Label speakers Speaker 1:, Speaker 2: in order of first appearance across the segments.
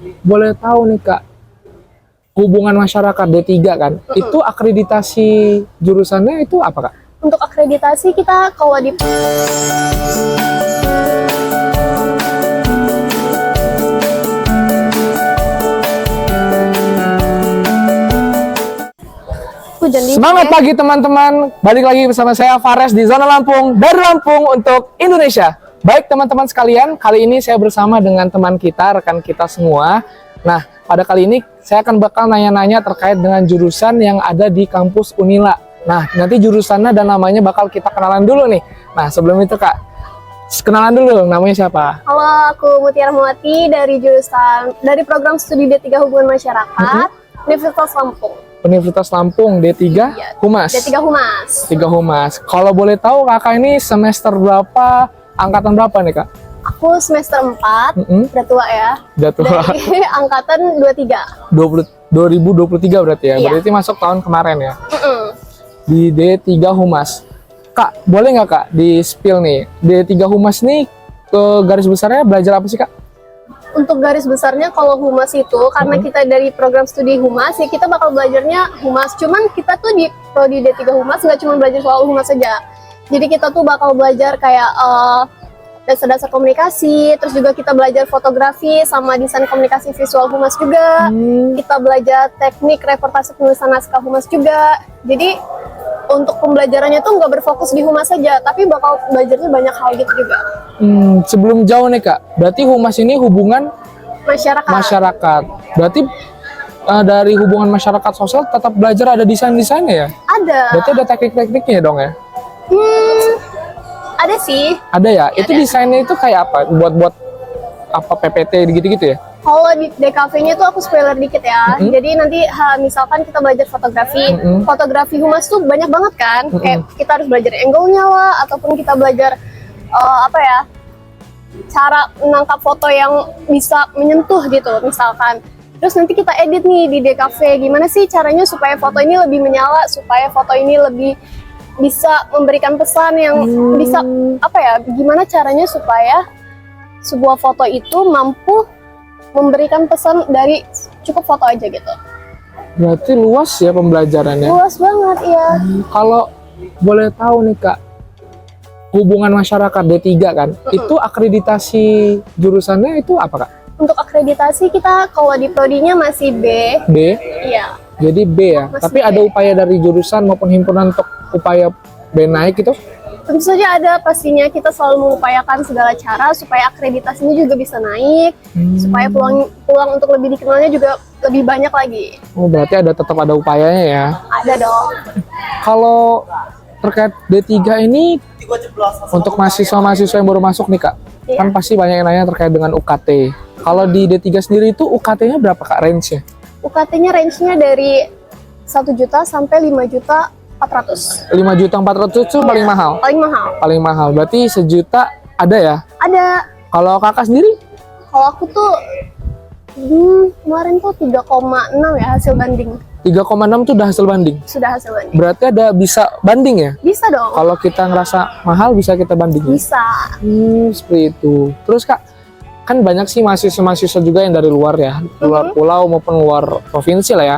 Speaker 1: boleh tahu nih Kak, hubungan masyarakat D3 kan, itu akreditasi jurusannya itu apa Kak?
Speaker 2: Untuk akreditasi kita kalau di
Speaker 1: Semangat pagi teman-teman, balik lagi bersama saya Fares di Zona Lampung, dari Lampung untuk Indonesia. Baik teman-teman sekalian, kali ini saya bersama dengan teman kita, rekan kita semua. Nah, pada kali ini saya akan bakal nanya-nanya terkait dengan jurusan yang ada di kampus Unila. Nah, nanti jurusannya dan namanya bakal kita kenalan dulu nih. Nah, sebelum itu Kak, kenalan dulu, namanya siapa?
Speaker 2: Halo, aku Mutiara Muati dari program studi D3 Hubungan Masyarakat Universitas Lampung.
Speaker 1: Universitas Lampung D3
Speaker 2: Iya,
Speaker 1: Humas.
Speaker 2: D3 Humas.
Speaker 1: 3 Humas. Kalau boleh tahu Kakak ini semester berapa, angkatan berapa nih Kak?
Speaker 2: Aku semester 4, udah tua ya.
Speaker 1: Udah tua.
Speaker 2: Dari angkatan 23.
Speaker 1: 2023 berarti ya?
Speaker 2: Iya.
Speaker 1: Berarti masuk tahun kemarin ya? Di D3 Humas. Kak, boleh nggak Kak di-spill nih, D3 Humas nih ke garis besarnya belajar apa sih Kak?
Speaker 2: Untuk garis besarnya kalau Humas itu, karena kita dari program studi Humas, ya kita bakal belajarnya Humas. Cuman kita tuh di prodi D3 Humas nggak cuma belajar soal Humas saja. Jadi kita tuh bakal belajar kayak dasar-dasar komunikasi, terus juga kita belajar fotografi sama desain komunikasi visual Humas juga. Kita belajar teknik reportase penulisan naskah Humas juga. Jadi untuk pembelajarannya tuh nggak berfokus di Humas saja, tapi bakal belajarnya banyak hal gitu juga.
Speaker 1: Sebelum jauh nih Kak, berarti Humas ini hubungan masyarakat. Berarti dari hubungan masyarakat sosial tetap belajar ada desain-desainnya ya?
Speaker 2: Ada.
Speaker 1: Berarti ada teknik-tekniknya dong ya?
Speaker 2: Ada sih.
Speaker 1: Ada ya?
Speaker 2: Ya,
Speaker 1: itu
Speaker 2: ada.
Speaker 1: desainnya itu kayak apa? Buat apa PPT gitu-gitu ya?
Speaker 2: Kalau di DKV-nya tuh aku spoiler dikit ya. Jadi nanti misalkan kita belajar fotografi, fotografi Humas tuh banyak banget kan. Kayak kita harus belajar angle-nya lah, ataupun kita belajar cara menangkap foto yang bisa menyentuh gitu misalkan. Terus nanti kita edit nih di DKV, gimana sih caranya supaya foto ini lebih menyala, supaya foto ini lebih bisa memberikan pesan yang bisa gimana caranya supaya sebuah foto itu mampu memberikan pesan dari cukup foto aja gitu.
Speaker 1: Berarti luas ya pembelajarannya?
Speaker 2: Luas banget ya.
Speaker 1: Kalau boleh tahu nih Kak, hubungan masyarakat D3 kan, itu akreditasi jurusannya itu apa Kak?
Speaker 2: Untuk akreditasi kita kalau di prodinya masih B.
Speaker 1: B?
Speaker 2: Iya.
Speaker 1: Jadi B ya?
Speaker 2: Masih
Speaker 1: Tapi
Speaker 2: B.
Speaker 1: ada upaya dari jurusan maupun himpunan untuk upaya B naik gitu?
Speaker 2: Tentu saja ada, pastinya kita selalu mengupayakan segala cara supaya akreditasinya juga bisa naik, supaya peluang untuk lebih dikenalnya juga lebih banyak lagi.
Speaker 1: Oh berarti tetap ada upayanya ya?
Speaker 2: Ada dong.
Speaker 1: Kalau terkait D3 ini, untuk mahasiswa-mahasiswa yang baru masuk nih Kak, kan pasti banyak yang nanya terkait dengan UKT. Kalau di D3 sendiri itu UKT-nya berapa Kak range-nya?
Speaker 2: UKT-nya range-nya dari 1 juta sampai 5.400.000.
Speaker 1: 5.400.000 itu paling mahal?
Speaker 2: Paling mahal.
Speaker 1: Paling mahal, berarti sejuta ada ya?
Speaker 2: Ada.
Speaker 1: Kalau Kakak sendiri?
Speaker 2: Kalau aku tuh kemarin tuh 3,6 ya hasil banding.
Speaker 1: 3,6 tuh udah hasil banding?
Speaker 2: Sudah hasil banding.
Speaker 1: Berarti ada bisa banding ya?
Speaker 2: Bisa dong.
Speaker 1: Kalau kita ngerasa mahal bisa kita bandingin?
Speaker 2: Bisa.
Speaker 1: Seperti itu. Terus Kak, kan banyak sih mahasiswa-mahasiswa juga yang dari luar ya, luar pulau maupun luar provinsi lah ya.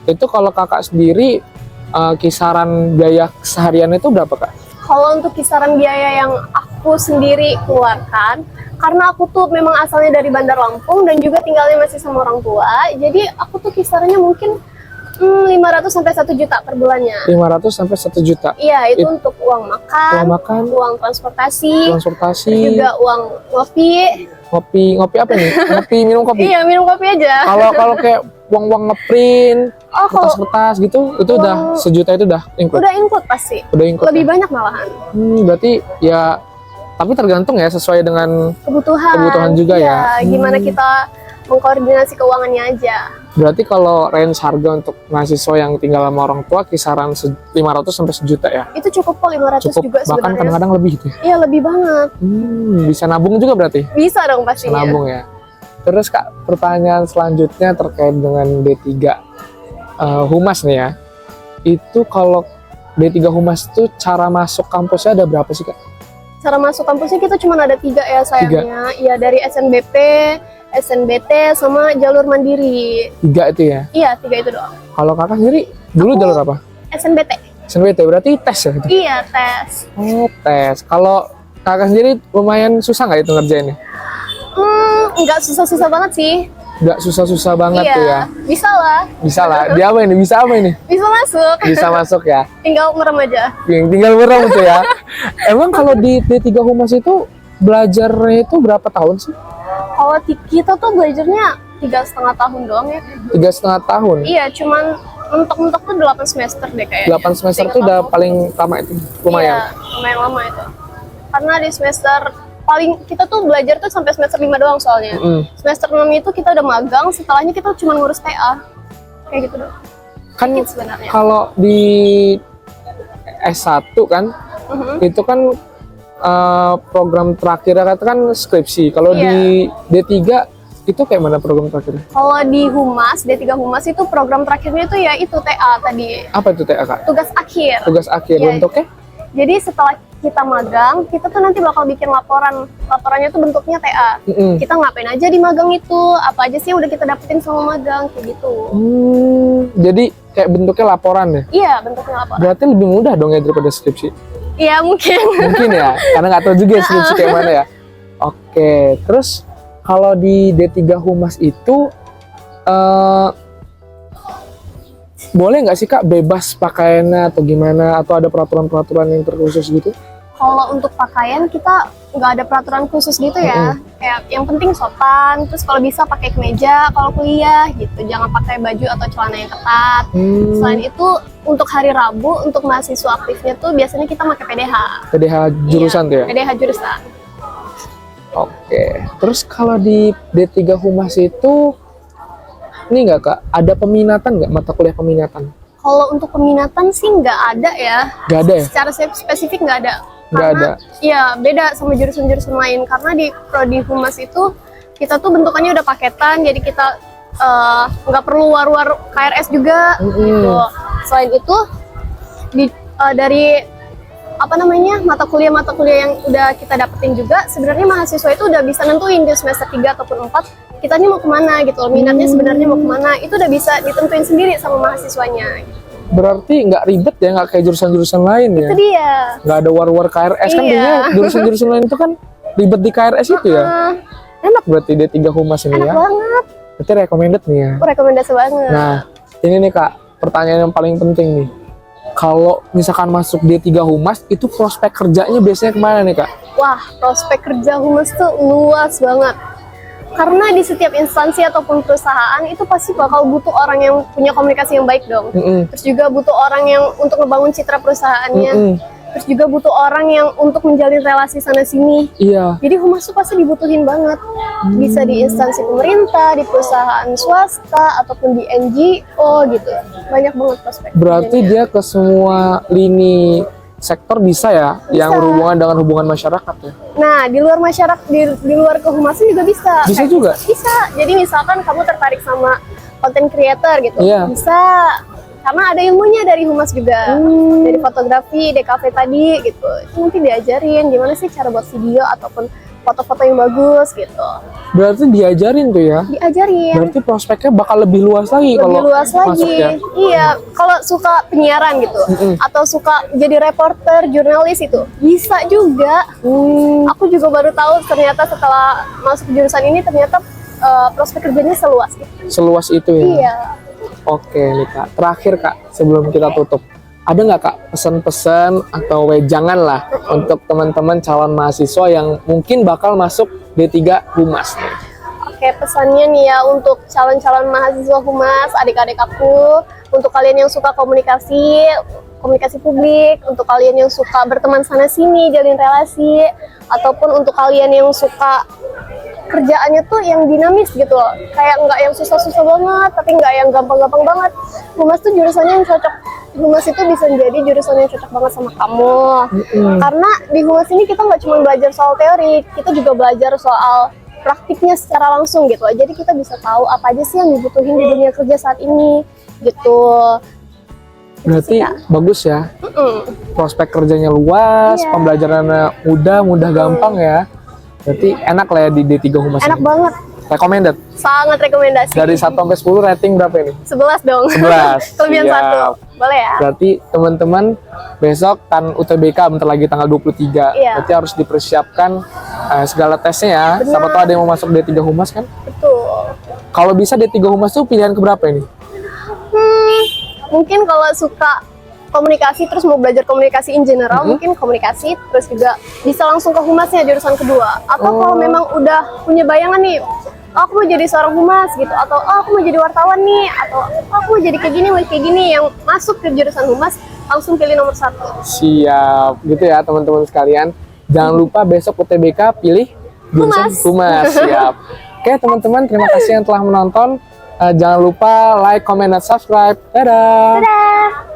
Speaker 1: Itu kalau Kakak sendiri, kisaran biaya keseharian itu berapa Kak?
Speaker 2: Kalau untuk kisaran biaya yang aku sendiri keluarkan, karena aku tuh memang asalnya dari Bandar Lampung dan juga tinggalnya masih sama orang tua, jadi aku tuh kisarannya mungkin 500 sampai 1 juta per bulannya.
Speaker 1: 500 sampai 1 juta?
Speaker 2: Iya, itu untuk uang makan, uang transportasi, juga uang ngopi.
Speaker 1: Ngopi apa nih? Minum kopi?
Speaker 2: Iya, minum kopi aja.
Speaker 1: Kalau kayak uang ngeprint, kertas-kertas gitu, itu udah sejuta itu udah include?
Speaker 2: Udah include pasti.
Speaker 1: Udah include
Speaker 2: lebih
Speaker 1: ya?
Speaker 2: banyak malahan.
Speaker 1: Berarti ya, tapi tergantung ya sesuai dengan
Speaker 2: kebutuhan
Speaker 1: juga ya.
Speaker 2: Gimana kita mengkoordinasi keuangannya aja.
Speaker 1: Berarti kalau range harga untuk mahasiswa yang tinggal sama orang tua kisaran 500 sampai sejuta ya?
Speaker 2: Itu cukup kok, 500
Speaker 1: cukup,
Speaker 2: juga sebenarnya.
Speaker 1: bahkan kadang-kadang lebih gitu ya?
Speaker 2: Iya, lebih banget.
Speaker 1: Bisa nabung juga berarti?
Speaker 2: Bisa dong pastinya.
Speaker 1: Nabung ya. Terus Kak, pertanyaan selanjutnya terkait dengan D3 Humas nih ya. Itu kalau D3 Humas itu cara masuk kampusnya ada berapa sih Kak?
Speaker 2: Cara masuk kampusnya kita cuma ada 3 ya sayangnya. Iya, dari SNBP, SNBT sama jalur mandiri.
Speaker 1: 3 itu ya.
Speaker 2: Iya, 3 itu doang.
Speaker 1: Kalau kakak sendiri dulu jalur apa?
Speaker 2: SNBT.
Speaker 1: SNBT berarti tes ya itu?
Speaker 2: Iya, tes.
Speaker 1: Oh, tes. Kalau kakak sendiri lumayan susah nggak itu ngerjainnya?
Speaker 2: Nggak susah-susah banget sih.
Speaker 1: Nggak susah-susah banget
Speaker 2: Iya,
Speaker 1: tuh ya?
Speaker 2: bisa lah.
Speaker 1: Bisa lah. Dia apa ini? Bisa apa ini?
Speaker 2: Bisa masuk.
Speaker 1: Bisa masuk ya?
Speaker 2: Tinggal merem aja.
Speaker 1: Tinggal merem tuh ya. Emang kalau di D3 Humas itu belajarnya itu berapa tahun sih?
Speaker 2: Kalau kita tuh belajarnya 3,5 tahun doang ya.
Speaker 1: 3,5 tahun.
Speaker 2: Iya, cuman mentok-mentok tuh 8 semester deh kayaknya.
Speaker 1: 8 semester
Speaker 2: 3
Speaker 1: tuh udah
Speaker 2: tahun.
Speaker 1: paling lama itu. Lumayan.
Speaker 2: Iya, lumayan lama itu. Karena di semester paling kita tuh belajar tuh sampai semester 5 doang soalnya. Semester 6 itu kita udah magang, setelahnya kita cuma ngurus TA. Kayak gitu doang.
Speaker 1: Kan
Speaker 2: Dikit sebenarnya.
Speaker 1: kalau di S1 kan itu kan program terakhirnya kan skripsi. Kalau
Speaker 2: Iya.
Speaker 1: di D3 itu kayak mana program terakhirnya?
Speaker 2: Kalau di Humas, D3 Humas itu program terakhirnya itu ya itu TA tadi.
Speaker 1: Apa itu TA, Kak?
Speaker 2: Tugas akhir.
Speaker 1: Tugas akhir
Speaker 2: Iya.
Speaker 1: bentuknya?
Speaker 2: Jadi setelah kita magang, kita tuh nanti bakal bikin laporan. Laporannya tuh bentuknya TA. Kita ngapain aja di magang itu, apa aja sih yang udah kita dapetin sama magang, kayak gitu.
Speaker 1: Jadi kayak bentuknya laporan ya?
Speaker 2: Iya, bentuknya laporan.
Speaker 1: Berarti lebih mudah dong ya daripada skripsi?
Speaker 2: Iya, mungkin.
Speaker 1: Mungkin ya, karena nggak tahu juga ya skripsi kayak mana ya. Oke, terus kalau di D3 Humas itu boleh nggak sih Kak bebas pakaiannya atau gimana? Atau ada peraturan-peraturan yang terkhusus gitu?
Speaker 2: Kalau untuk pakaian kita nggak ada peraturan khusus gitu ya. Kayak yang penting sopan, terus kalau bisa pakai kemeja kalau kuliah gitu. Jangan pakai baju atau celana yang ketat. Selain itu untuk hari Rabu untuk mahasiswa aktifnya tuh biasanya kita pakai PDH.
Speaker 1: PDH jurusan tuh ya?
Speaker 2: PDH jurusan.
Speaker 1: Oke, terus kalau di D3 Humas itu ini nggak Kak, ada peminatan nggak, mata kuliah peminatan?
Speaker 2: Kalau untuk peminatan sih nggak ada ya.
Speaker 1: Nggak ada ya?
Speaker 2: Secara spesifik nggak ada.
Speaker 1: Nggak
Speaker 2: Karena,
Speaker 1: ada.
Speaker 2: Iya, beda sama jurusan-jurusan lain. Karena di prodi Humas itu kita tuh bentukannya udah paketan, jadi kita nggak perlu war-war KRS juga. Gitu. Selain itu, dari apa namanya mata kuliah yang udah kita dapetin juga, sebenarnya mahasiswa itu udah bisa nentuin di semester 3 ataupun 4 kita nih mau kemana gitu loh, minatnya sebenarnya mau kemana, itu udah bisa ditentuin sendiri sama mahasiswanya.
Speaker 1: Berarti nggak ribet ya, nggak kayak jurusan-jurusan lain ya?
Speaker 2: Itu dia.
Speaker 1: Nggak ada war-war KRS kan,
Speaker 2: Iya.
Speaker 1: biasanya jurusan-jurusan lain itu kan ribet di KRS itu ya? Enak berarti D3 Humas ini
Speaker 2: Enak
Speaker 1: ya?
Speaker 2: banget.
Speaker 1: Berarti recommended nih ya?
Speaker 2: Rekomendasi banget.
Speaker 1: Nah, ini nih Kak, pertanyaan yang paling penting nih. Kalau misalkan masuk D3 Humas, itu prospek kerjanya biasanya kemana nih Kak?
Speaker 2: Wah, prospek kerja Humas tuh luas banget. Karena di setiap instansi ataupun perusahaan itu pasti bakal butuh orang yang punya komunikasi yang baik dong. Terus juga butuh orang yang untuk ngebangun citra perusahaannya. Terus juga butuh orang yang untuk menjalin relasi sana sini.
Speaker 1: Iya.
Speaker 2: Jadi Humas tuh pasti dibutuhin banget. Bisa di instansi pemerintah, di perusahaan swasta, ataupun di NGO gitu. Banyak banget prospek.
Speaker 1: Berarti dia ke semua lini sektor bisa ya, yang berhubungan dengan hubungan masyarakat ya?
Speaker 2: Nah, di luar masyarakat, di luar kehumasan juga bisa.
Speaker 1: Bisa juga?
Speaker 2: Bisa. Jadi misalkan kamu tertarik sama content creator gitu,
Speaker 1: Iya.
Speaker 2: bisa. Karena ada ilmunya dari Humas juga. Dari fotografi, DKV tadi gitu. Itu nanti diajarin gimana sih cara buat video ataupun foto-foto yang bagus gitu.
Speaker 1: Berarti diajarin tuh ya?
Speaker 2: Diajarin.
Speaker 1: Berarti prospeknya bakal lebih luas lagi
Speaker 2: Lebih
Speaker 1: kalau
Speaker 2: luas
Speaker 1: masuk
Speaker 2: lagi.
Speaker 1: ya?
Speaker 2: Iya, kalau suka penyiaran gitu atau suka jadi reporter, jurnalis itu bisa juga. Aku juga baru tahu ternyata setelah masuk jurusan ini ternyata prospek kerjanya seluas itu.
Speaker 1: Seluas itu ya?
Speaker 2: Iya.
Speaker 1: Oke nih Kak, terakhir Kak sebelum kita tutup, ada nggak Kak pesan-pesan atau wejangan lah untuk teman-teman calon mahasiswa yang mungkin bakal masuk D3 Humas nih?
Speaker 2: Oke, pesannya nih ya untuk calon-calon mahasiswa Humas, adik-adik aku, untuk kalian yang suka komunikasi publik, untuk kalian yang suka berteman sana sini, jalin relasi, ataupun untuk kalian yang suka kerjaannya tuh yang dinamis gitu loh, kayak nggak yang susah-susah banget, tapi nggak yang gampang-gampang banget. Humas tuh jurusannya yang cocok. Humas itu bisa menjadi jurusan yang cocok banget sama kamu. Karena di Humas ini kita nggak cuma belajar soal teori, kita juga belajar soal praktiknya secara langsung gitu. Jadi kita bisa tahu apa aja sih yang dibutuhin di dunia kerja saat ini gitu.
Speaker 1: Berarti bagus ya, prospek kerjanya luas, pembelajarannya mudah gampang ya. Berarti enak lah ya di D3 Humas
Speaker 2: Enak
Speaker 1: ini.
Speaker 2: banget.
Speaker 1: recommended.
Speaker 2: Sangat rekomendasi.
Speaker 1: Dari 1 sampai 10 rating berapa ini?
Speaker 2: 11 dong.
Speaker 1: 11.
Speaker 2: Kelebihan
Speaker 1: Siap.
Speaker 2: 1. Boleh ya?
Speaker 1: Berarti teman-teman besok kan UTBK bentar lagi tanggal 23.
Speaker 2: Iya.
Speaker 1: Berarti harus dipersiapkan segala tesnya ya. Siapa tahu ada yang mau masuk D3 Humas kan?
Speaker 2: Betul.
Speaker 1: Kalau bisa D3 Humas tuh pilihan keberapa ini?
Speaker 2: Mungkin kalau suka komunikasi terus mau belajar komunikasi in general, mungkin komunikasi terus juga bisa langsung ke humasnya jurusan kedua. Atau kalau memang udah punya bayangan nih, oh, aku mau jadi seorang humas gitu, atau oh, aku mau jadi wartawan nih, atau oh, aku mau jadi kayak gini yang masuk ke jurusan humas, langsung pilih nomor 1.
Speaker 1: Siap, gitu ya teman-teman sekalian. Jangan lupa besok UTBK pilih jurusan Humas. Siap. Oke teman-teman, terima kasih yang telah menonton. Jangan lupa like, comment, dan subscribe. Dadah!
Speaker 2: Dadah!